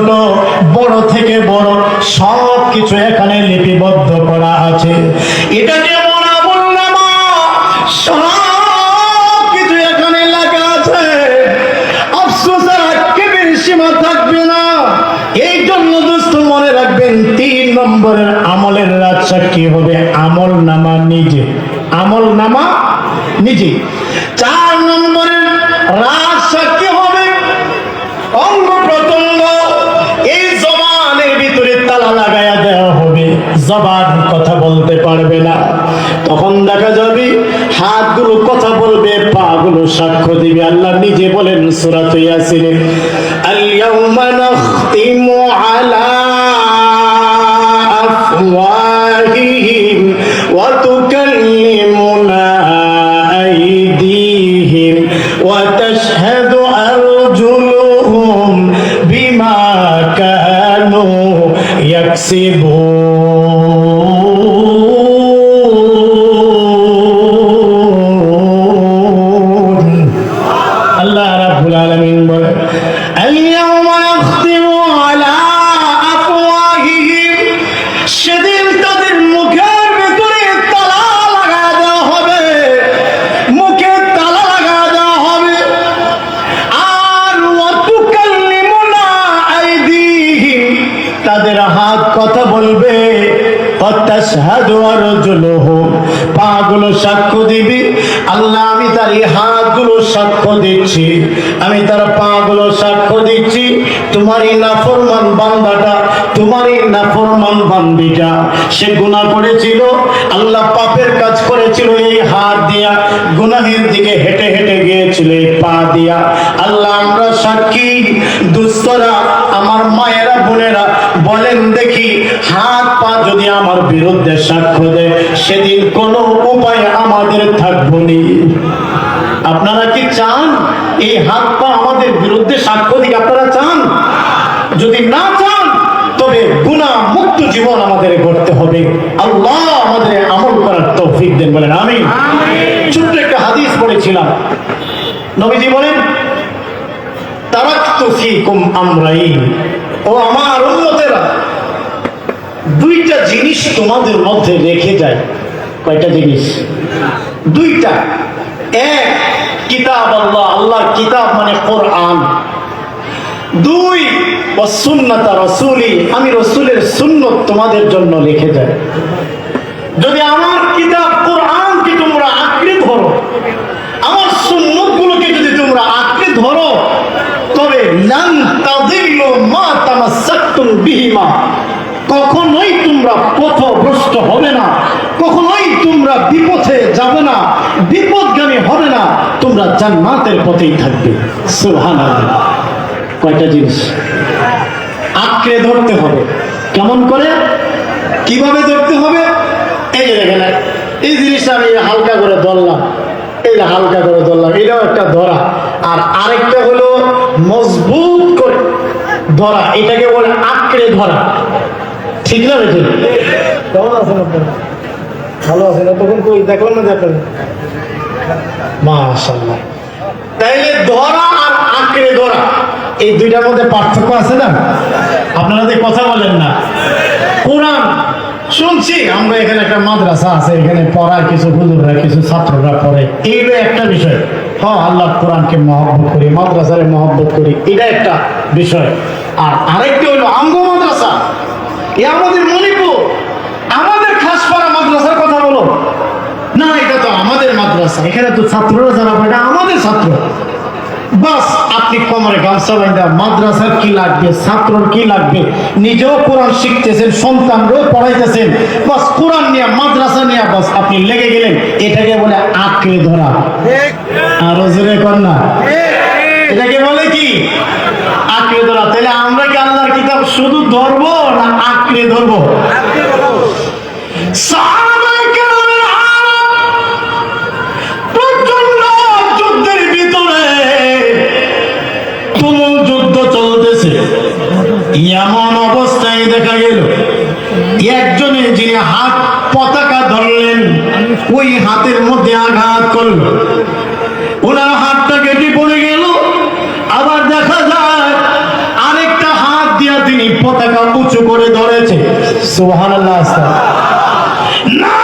ছোট, বড় থেকে বড় সব কিছু এখানে লিপিবদ্ধ করা আছে। এটাকে মনে বললাম সব কিছু এখানে লেখা আছে। আফসোস আর আক্ষেপের সীমা থাকবে না। এই জন্য দোস্ত মনে রাখবেন, 3 নম্বরের আমলের রাজ সাক্ষী হবে আমল নামা নিজে, আমল নামা নিজে। 4 নম্বরের রাজ সাক্ষী হবে অঙ্গ প্রত্যঙ্গ। এই জবানের ভিতরে তালা লাগায়া দেওয়া হবে, জবান কথা বলতে পারবে না। তখন দেখা যাবে হাতগুলো কথা বলবে, পা গুলো সাক্ষ্য দিবে। আল্লাহ নিজে বলেন সূরাত ইয়াসিন, আল ইয়াউমা নাখতিমু আলা আফওয়াহিহিম ওয়া তুকাল্লিমুনা আইদিহিম ওয়া তাশহাদু আরজুলুহুম বিমা কানু ইয়াকসিবুন। আল্লাহ রাব্বুল আলামিন বলেন, আল ইয়াউমা নাখতিমু আলা আফওয়াহিহিম, সেদিন তাদের মুখের ভিতরে তালা লাগা দেওয়া হবে, মুখে তালা লাগা দেওয়া হবে। আর ওয়া তুকাল্লিমুনা আইদিহিম, তাদের হাত কথা বলবে। ওয়া তাশহাদু আরজুলুহুম, পাগুলো সাক্ষ্য দিবে। আল্লাহ আমি তার এই হাতগুলো সাক্ষ্য দিচ্ছি, আমি তার পাগুলো সাক্ষ্য দিচ্ছি, তোমার এই নাফরমান বান্দাটা, তোমার এই নাফরমান বান্দিটা সে গুনাহ করেছিল, আল্লাহ পাপের কাজ করেছিল এই হাত দিয়া, গুনাহের দিকে হেঁটে হেঁটে গিয়েছিল এই পা দিয়া। আল্লাহ আমরা সাক্ষী। দুস্থরা, আমার মায়েরা, বোনেরা, বলেন দেখি, হাত পা যদি আমার বিরুদ্ধে সাক্ষ্য দেয়, সেদিন কোনো উপায় আমাদের থাকবো নি। আপনারা কি চান এই হাত পা আমাদের বিরুদ্ধে সাক্ষ্য দিক? আপনারা চান? যদি না চান তবে গুনাহ মুক্ত জীবন আমাদের করতে হবে। আল্লাহ আমাদের আমল করার তৌফিক দেন, বলেন আমিন। ছোট্ট একটা হাদিস পড়েছিলাম, নবীজি বলেন, তারাকতু ফীকুম আমরাইন, ও আমার উম্মতেরা, 2টা জিনিস তোমাদের মধ্যে রেখে যায়। কয়টা জিনিস? 2টা। এক, কিতাব আল্লাহ, আল্লাহর কিতাব মানে কোরআন। 2, ওয়া সুন্নাত রাসূলি, আমি রাসূলের সুন্নাত তোমাদের জন্য রেখে যায়। যদি আমার কিতাব কোরআনকে তোমরা আঁকড়ে ধরো, আমার সুন্নাতগুলোকে যদি তোমরা আঁকড়ে ধরো, তবে লান তাযিল্লু মা তামাসসাকতুম বিহিমা, কখনোই তোমরা পথভ্রষ্ট হবে না, কখনোই তোমরা বিপথে যাবে না, বিপদগামী হবে না, তোমরা জান্নাতের পথেই থাকবে। সুবহানাল্লাহ। কয়টা জিনিস আঁকড়ে ধরতে হবে। কেমন করে, কিভাবে ধরতে হবে? এই যে দেখেন, এই জিনিসটা আমি হালকা করে ধরলাম, এই হালকা করে ধরলাম, এটাও একটা ধরা। আর আরেকটা হলো মজবুত করে ধরা, এটাকে বলে আঁকড়ে ধরা। ঠিক না বেঠিক? কেমন আছেন আপনারা? ভালো আছেন? তখন কই দেখলাম না, দেখলেন? মাশাআল্লাহ। তাইলে ধরা আর আঁকড়ে ধরা, এই 2টার মধ্যে পার্থক্য আছে না? আপনারা যে কথা বলেন না। কোরআন শুনছি আমরা, এখানে একটা মাদ্রাসা আছে, এখানে পড়ায় কিছু হুজুররা, কিছু ছাত্ররা পড়ে, এইটা একটা বিষয়। হ্যাঁ, আল্লাহ কোরআনকে মহব্বত করি, মাদ্রাসারে মহব্বত করি, এটা একটা বিষয়। আর আরেকটি হলো আঙ্গ মাদ্রাসা, এ আমাদের মণিপুর, আমাদের খাসপাড়া মাদ্রাসার কথা বলো না, এটা তো আমাদের মাদ্রাসা, এখানে তো ছাত্ররা যারা পড়ে, আমাদের ছাত্র। বাস আপনি কোমরে গামছা বাঁধা, মাদ্রাসার কি লাগবে, ছাত্রর কি লাগবে, নিজেও কোরআন শিখতেছেন, সন্তানরাও পড়াইতেছেন, বাস কোরআন নিয়ে, মাদ্রাসা নিয়ে বাস আপনি লেগে গেলেন। এটাকে বলে আঁকড়ে ধরা। আরো জোরে কর না, এটাকে বলে কি? আঁকড়ে ধরা। তাহলে আমরা কি আল্লাহর কিতাব শুধু ধরবো না আঁকড়ে ধরবো? যুদ্ধের ভিতরে তুমুল যুদ্ধ চলতেছে, এমন অবস্থায় দেখা গেল একজনে যিনি হাত পতাকা ধরলেন, ওই হাতের মধ্যে আঘাত করলো, ওনার হাতটা কেটে পড়ে গেল। আবার দেখা যায় আরেকটা হাত দিয়ে পতাকা উঁচু করে ধরেছে। সুবহানাল্লাহ। না